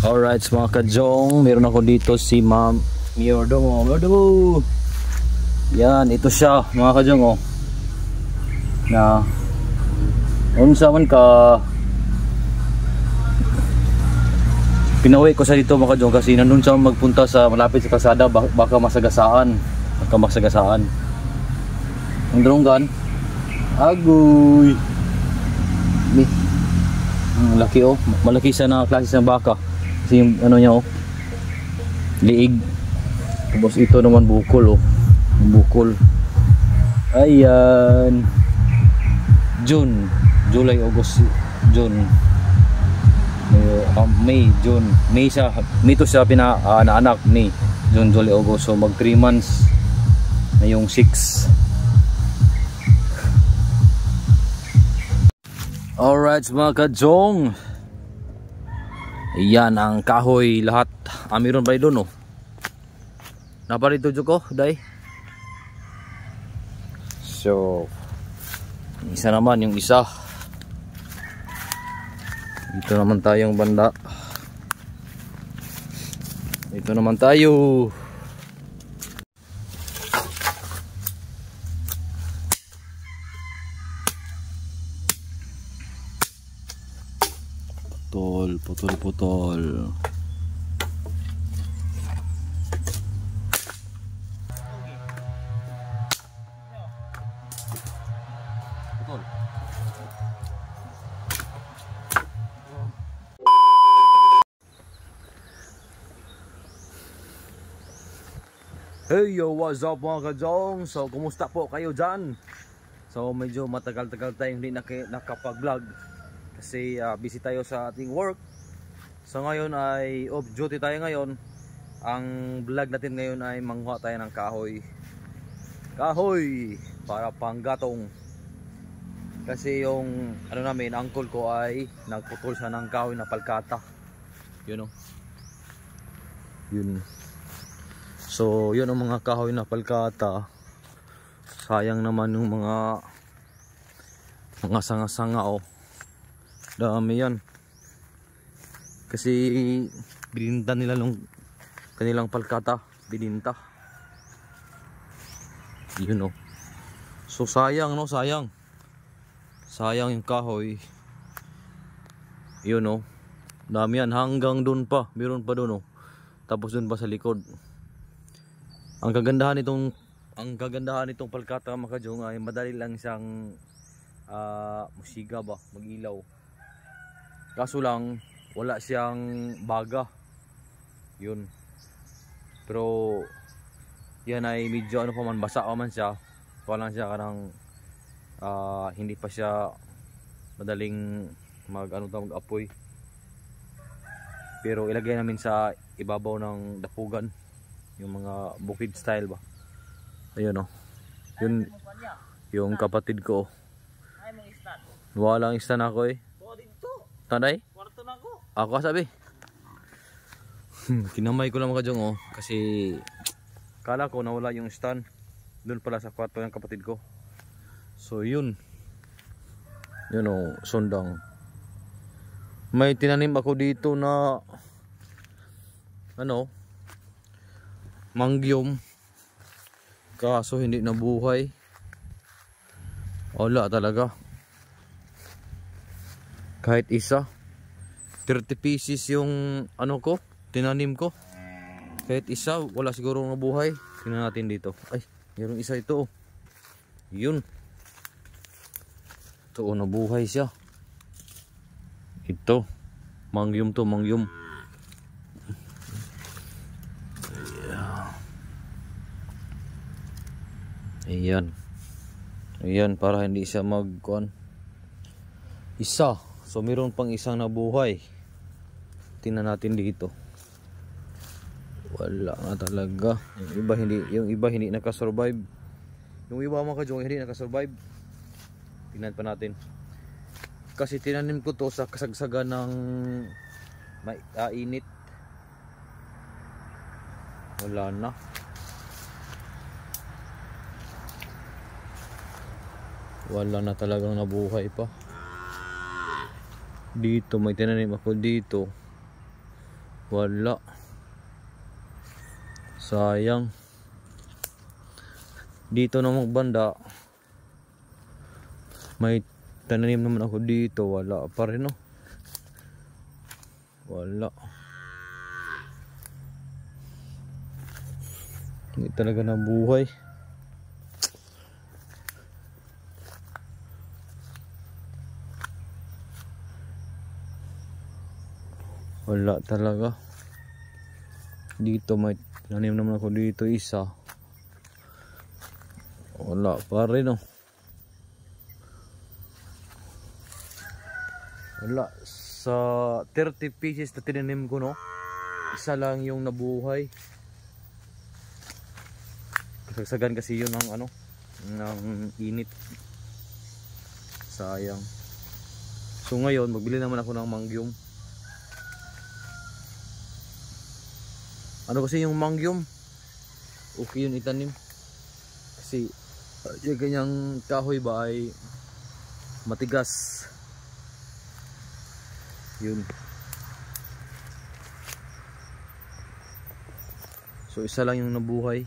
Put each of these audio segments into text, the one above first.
Alright mga kajong, meron ako dito si Ma'am Miordomo. Yan, ito siya mga kajong oh. Na unsa man ka pinauwi ko sa dito mga kajong kasi nandun siya magpunta sa malapit sa kalsada, baka masagasaan. Ang dronggan agoy laki oh, malaki siya na klase ng baka. Kasi yung ano niya oh, liig. Tapos ito naman bukol oh, bukol. Ayan, June, July, August, June, May, June, May siya, May to siya pinaanak ni June, July, August. So mag 3 months na yung 6. Alright mga kajong, yan ang kahoy lahat. Meron ba doon oh? Naparito ko day. So isa naman yung isa. Dito naman tayong banda. Dito naman tayo. Putol. Hey yo, what's up mga kajong? So kumusta po kayo dyan? So medyo matagal-tagal tayong hindi nakapag-vlog kasi busy tayo sa ating work. So ngayon ay off duty tayo ngayon. Ang vlog natin ngayon ay manghuha tayo ng kahoy para panggatong. Kasi yung ano namin, uncle ko ay nagputol siya ng kahoy na palkata. Yun oh. Yun. So yun ang mga kahoy na palkata. Sayang naman yung mga sanga-sanga oh. Dami yan. Kasi bininta nila nung kanilang palkata, bininta. Yun oh. So sayang no, sayang yung kahoy. Yun oh. Dami yan hanggang dun pa, meron pa dun oh. Tapos dun pa sa likod. Ang kagandahan nitong palkata mga kajong ay madali lang siyang musiga ba, mag-ilaw. Kaso lang wala siyang baga. Yun. Pero yan ay medyo ano pa man, basa pa man siya. Wala siya kanang hindi pa siya madaling mag-apoy. Pero ilagay namin sa ibabaw ng dapugan, yung mga bukid style ba. Ayun oh. Yun yung kapatid ko oh. Walang istan ako eh. Tanday? Kwarto na ako. Ako sabi. Kinamay ko lang mga kajong oh. Kasi kala ko nawala yung stand. Doon pala sa kwarto ng kapatid ko. So yun. Yun oh, sundang. May tinanim ako dito na ano, mangyom. Kaso hindi nabuhay. Wala talaga. Kahit isa. 30 pieces yung ano ko, tinanim ko. Kahit isa, wala siguro nabuhay. Tingnan natin dito. Ay, mayroong isa ito oh. Yun. Ito oh, nabuhay siya. Ito. Mangyom to, mangyom. Ayan. Ayan, para hindi siya magkuhan. Isa. So mayroon pang isang nabuhay. Tingnan natin dito. Wala nga talaga. Yung iba hindi nakasurvive. Yung iba mga kajong hindi nakasurvive. Tingnan pa natin. Kasi tinanim ko to sa kasagsagan ng init. Wala na. Wala na talagang nabuhay pa. Dito may tinanim ako dito. Wala. Sayang. Dito namang banda may tananim naman ako dito. Wala pa rin, no? Wala. Hindi talaga nabuhay. Wala talaga. Dito may tananim naman ako dito isa. Wala pa rin, no? Wala. Sa 30 pieces na tinanim ko, no, isa lang yung nabuhay. Kasagsagan kasi yun ng ano, ng init. Sayang. So ngayon magbili naman ako ng mangyum. Ano kasi yung mangyum, okay yun itanim kasi yung ganyang kahoy ba ay matigas. Yun. So isa lang yung nabuhay.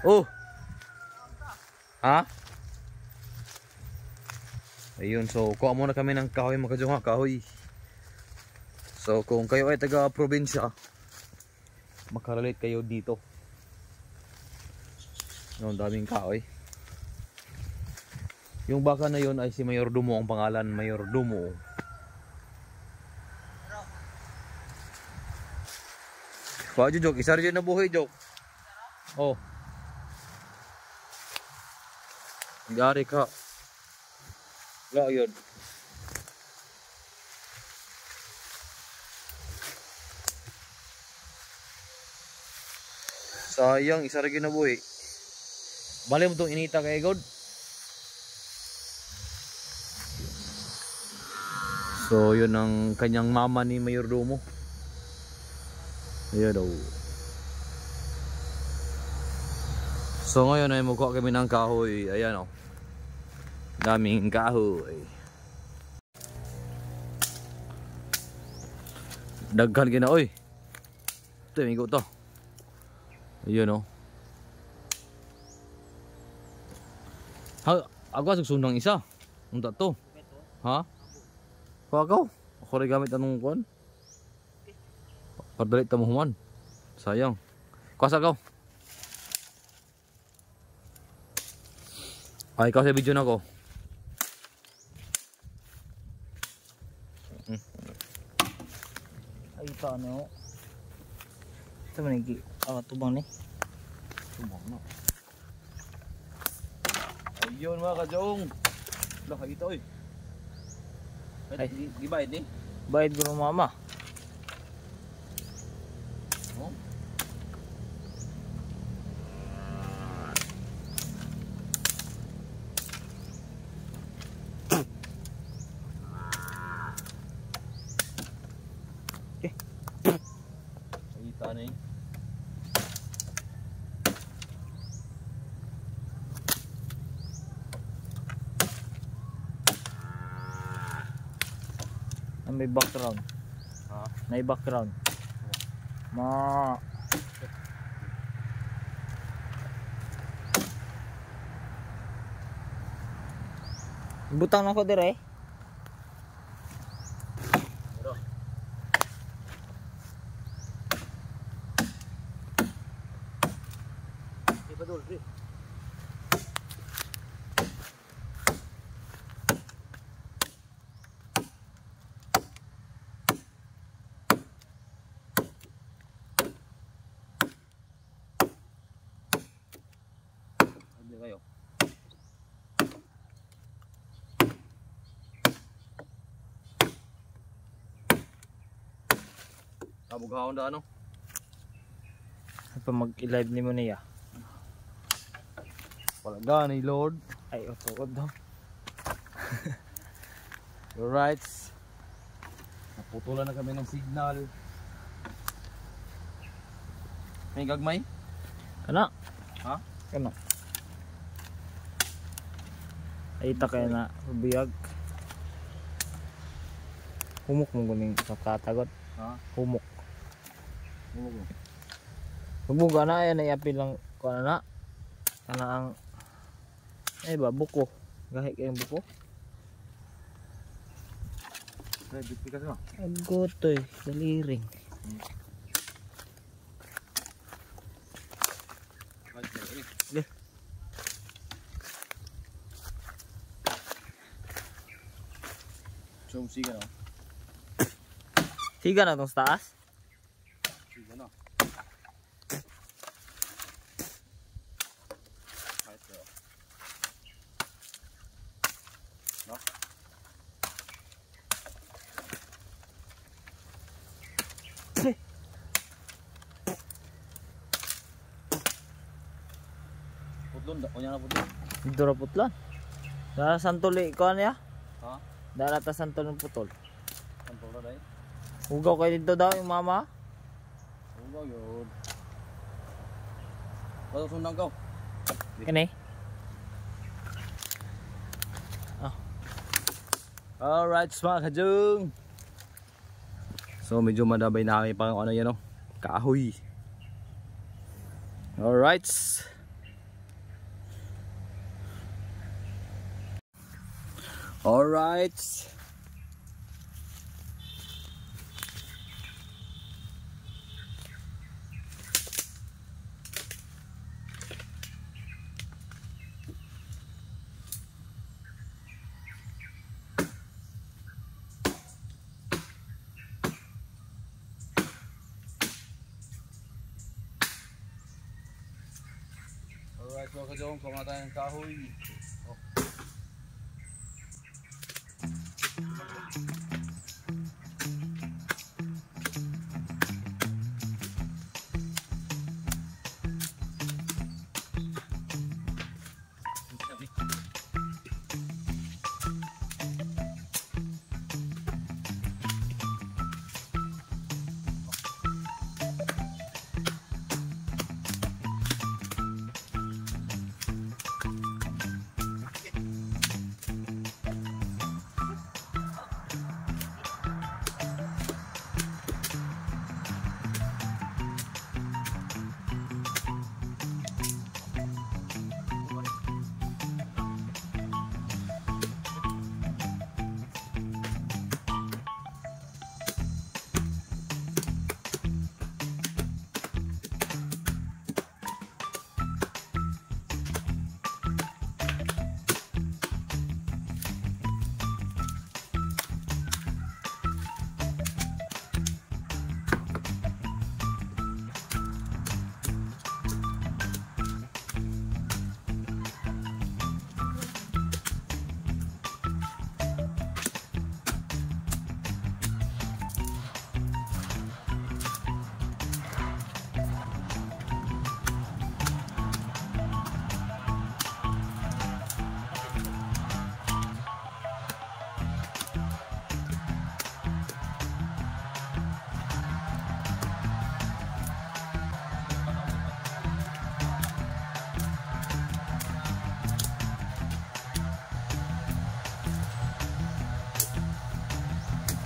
Oh. Ha? Ayun, so kuha muna kami ng kahoy mga kajunga, kahoy. So kung kayo ay taga probinsya, makarelate kayo dito. Ang daming kahoy. Yung baka na yun ay si Mayordomo ang pangalan, Mayordomo. Wah, Jok, isa rin na buhay, Jok. Oh. Gari ka. Wala yun. Sayang, isa rin na buhay. Bali mo itong inita kay God. So yun ang kanyang mama ni Mayordomo. Ayan daw. So ngayon ay magkuha kami ng kahoy. Ayan o. Daming kahoy. Daghan kina oy. Ito yung to. Ayan o. Ako sugsundang isa. Unta to. Ha? Pagaw, ako rin gamit anong kuhan. Pardalit ta mo human. Sayang. Kuasa ka. Ay, ikaw sa video na ko. Ay, paano? Ito manigi. Tubang ni. Tubang na. Ayun mga kajong. Laka ito eh. Ay, di bayad ni? Bayad ko ng mama. Oh. Okay. Ita na eh. May background. Ha? May background. Ma. Butang na ko dire. Ipadol, kayo. Kabughahon da ano? Pa mag-live ni mo niya. Wala gani Lord. Ay, otod daw. Your rights. Naputulan na kami ng signal. May gagmay? Kana? Ha? Kana? Ay, takay na. Biyag. Humok mo guning kakatagot. Ha? Humok. Humok. Magbuga na yan ay apil lang ko na. Kana ang ay ba buko. Gahi kayong buko. Ay, bigas mo. Agotoy, daliring. Le. Chom siga no. Siga na tong sa taas. Siga no. No. Putlon, kunya na putlon. Dito ra putlan. Dara santuli ko niya. Ha? Dara ta santol ng putol. Santol na dai. Hugaw kay dito daw yung mama. Ugaw yun. Bato sundang kau. Kani. Alright, mga kajung. So medyo madabay na kami pang ano yan o. Kahoy. Alright. Alright. Alright, mga kajong, kuha tayo ng kahoy. Oh.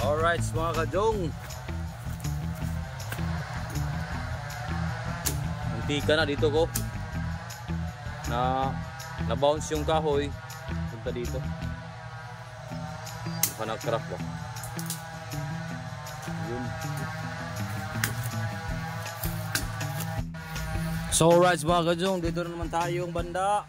Alright, mga kajong. Muntika na dito ko. Na-bounce yung kahoy. Punta dito. Baka nag-crack ba? Yun. So alright, mga kajong. Dito na naman tayong banda.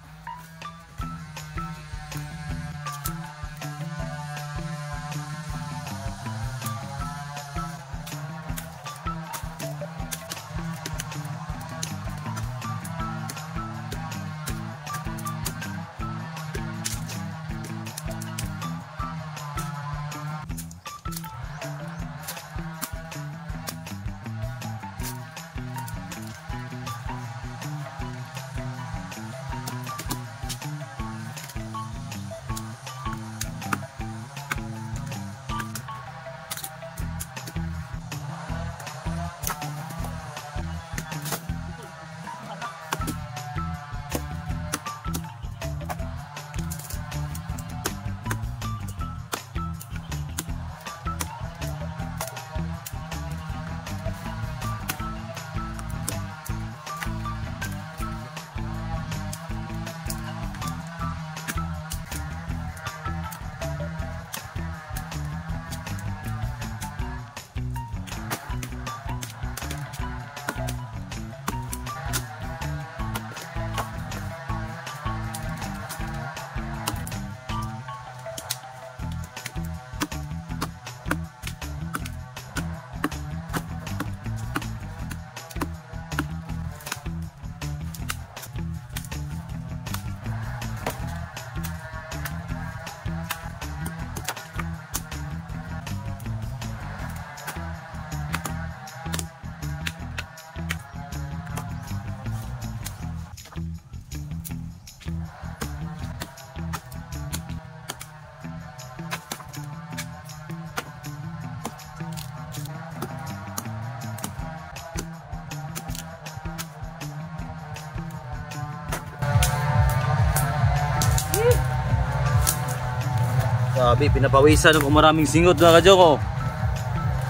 Grabe, pinapawisan ako maraming singot mga kajong oh.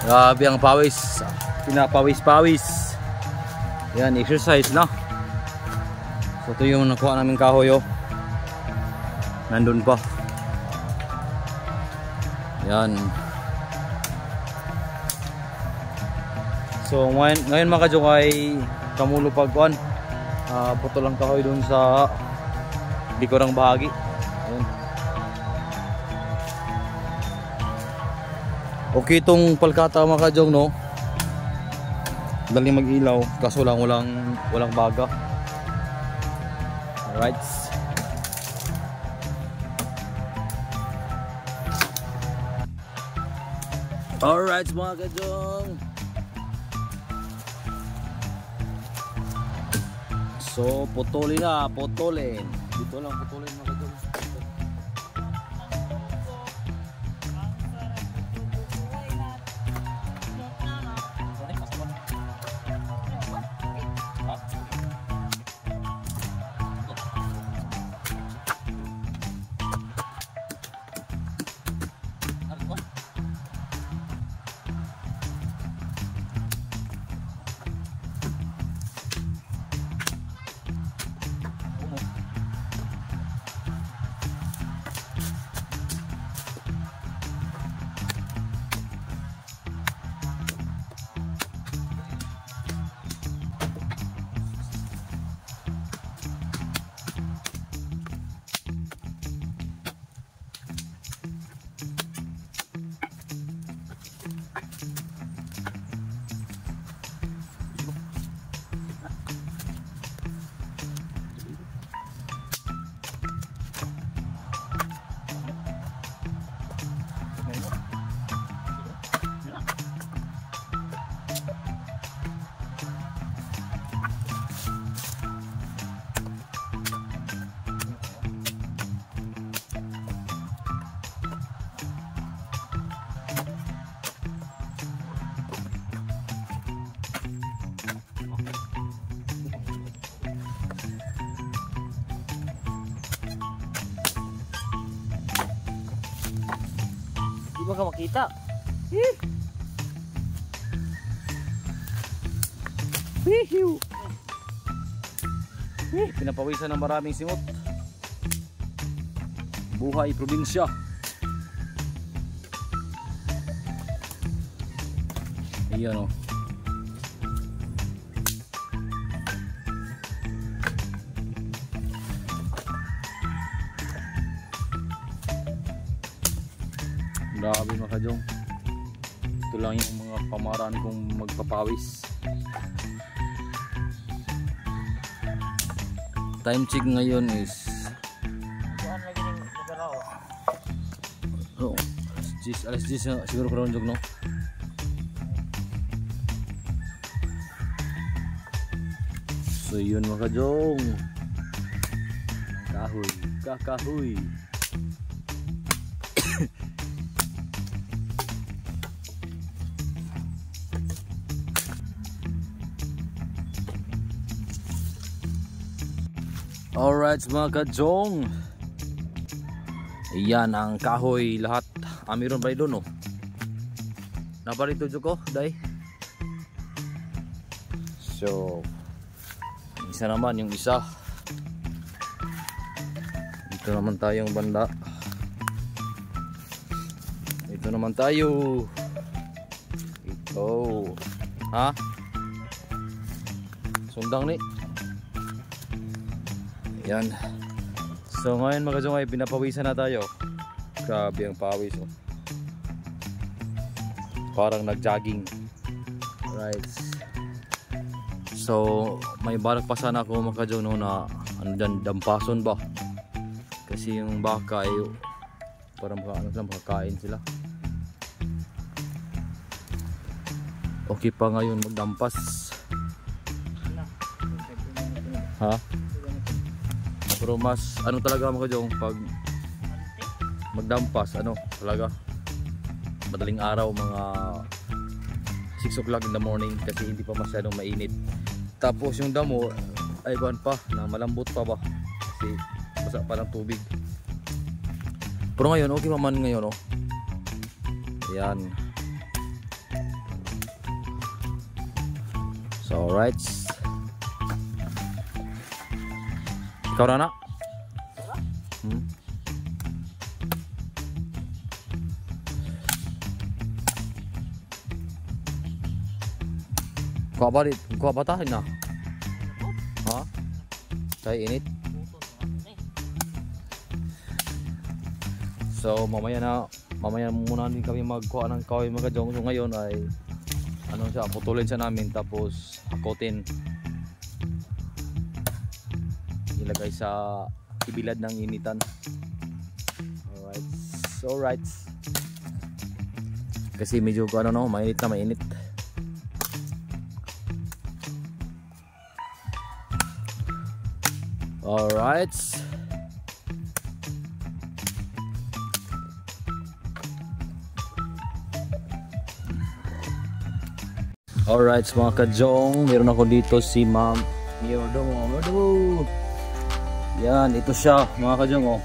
Grabe ang pawis. Pinapawis-pawis. Yan, exercise na. So ito yung nakuha namin kahoy oh. Nandun pa. Yan. So ngayon mga kajong ay kamulo pagkuhan. Puto lang kahoy dun sa likurang bahagi. Ayan. Okay itong palkata mga kajong no. Dali mag-ilaw kaso lang walang baga. Alright. Alright mga kajong. So putulin na, putulin. Dito lang putulin mga kajong. Di ba ka makita? Pinapawisan ng maraming singot. Buhay probinsya. Iyan o. Grabe mga kajong. Ito lang yung mga pamaraan kong magpapawis. Time check ngayon is alas 10 siguro karon jog no. So yun mga kajong. Kahoy, kakahoy. Alright mga kajong. Iyan ang kahoy lahat. Amiron ba doon oh. Naparito ko day. So isa naman yung isa. Dito naman tayong banda. Ito naman tayo. Ito. Ha? Sundang ni. Yan. So ngayon mga kajong ay pinapawisan na tayo. Grabe ang pawis oh. Parang nag-jogging. Right. So may balak pa sana ako mga kajong no, na ano dyan, dampason ba? Kasi yung baka ay parang makakain sila. Okay pa ngayon magdampas. Ha? Pero mas ano talaga mga kajong pag magdampas ano talaga madaling araw mga 6 o'clock in the morning kasi hindi pa masyadong mainit. Tapos yung damo ay kuan pa na malambot pa ba kasi basa pa ng tubig. Pero ngayon, okay pa man ngayon, oh. Ayan. So, alright. Ikaw na. Kuha ba tayo na? Ha? Kaya init? So mamaya muna din kami magkuha ng kahoy mga kajong. So ngayon ay ano siya, putulin siya namin tapos hakotin. Ilagay sa ibilad ng initan. Alright. Kasi medyo ano no, mainit. Alright. Alright mga kajong, meron ako dito si Ma'am Miodo. Yan, ito siya mga kajong, oh.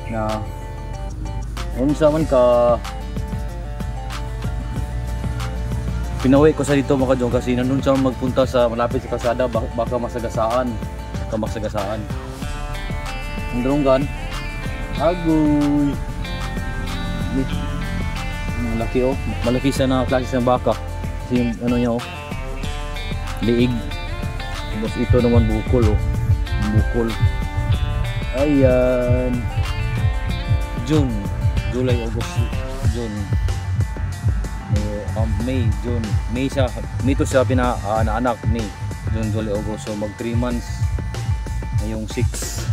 Na unsa man ka pinawi ko sa dito mga kajong kasi nandun siya magpunta sa malapit sa kalsada, baka masagasaan. Ang dronggan agoy malaki, oh. Malaki siya na klase ng baka kasi yung ano niya, oh, liig. Tapos ito naman bukol, oh. Bukol. Ayan, June, July, August, June, May, June. May to siya pinaanak, May, June, July, August. So mag 3 months ngayong 6.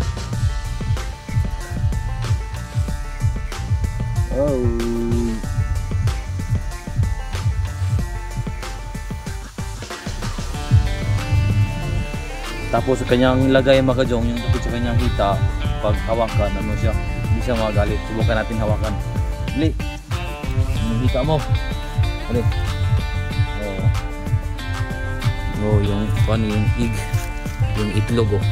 Oh. Tapos sa kanyang lagay mga kajong, yung tapos sa kanyang hita, pag hawakan, ano siya, hindi siya magalit. Subukan natin hawakan. Dali. Yung hita mo. Dali. Oh, yung egg, yung itlog, oh.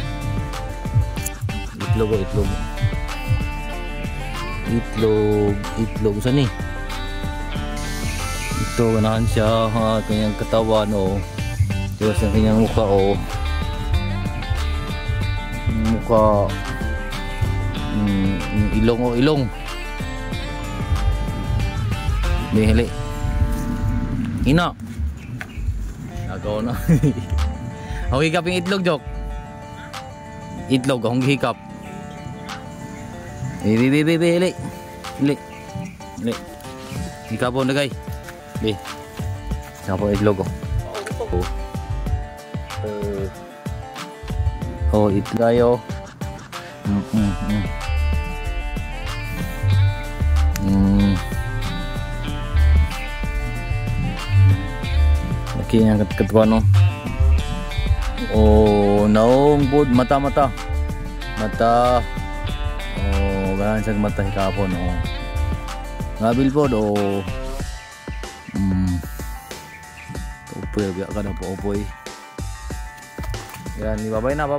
Itlog saan eh? Ito ganahan siya, kanyang katawan, oh. Tapos yung kanyang mukha, oh. Ilong, oh, ilong. Bihili. Ina. Agaw na. Ang hikap yung itlog, Jok. Itlog, ang hikap. Bihili. Hikap po na guys. Hikap po itlog, oh. Oh, itlayo. Laki niya katawan, no. Oh, naong pod mata. Oh, ganyan sa mata hikapon, oh. Ngabil pod, oh. Upoy, biya ka na po, upoy. Yan, babay na.